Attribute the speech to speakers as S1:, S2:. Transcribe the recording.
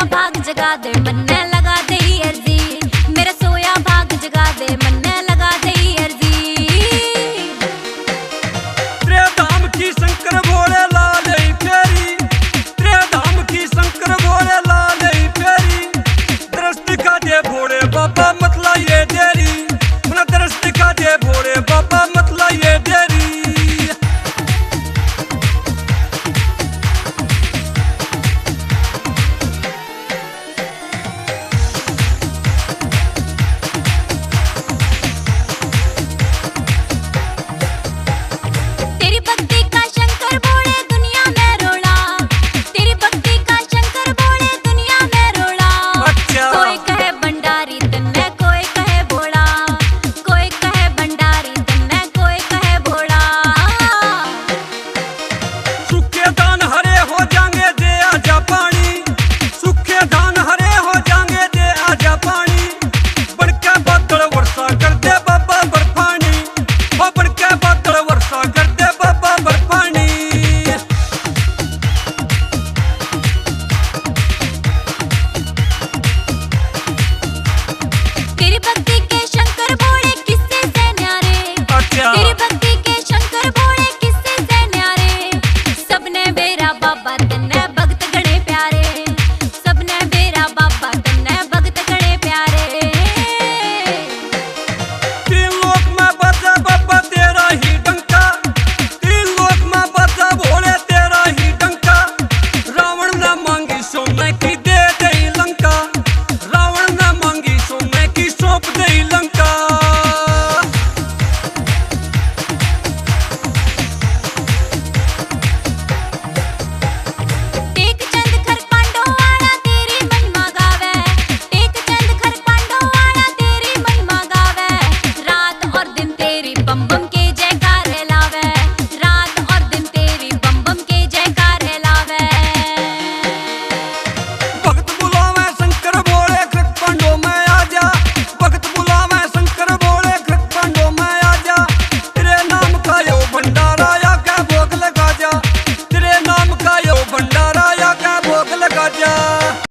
S1: भाग जगा दे मन्ने लगा दे अर्जी, मेरा सोया भाग जगा दे मन्ने लगा दे अर्जी।
S2: त्रे धाम की शंकर भोले लाल फेरी, त्रे धाम की शंकर भोले लाल फेरी, दरस्त का दे भोले बाबा मतला ये देरी, अपना दरस्त का दे भोले बाबा मतला ये देरी।
S1: बम बम के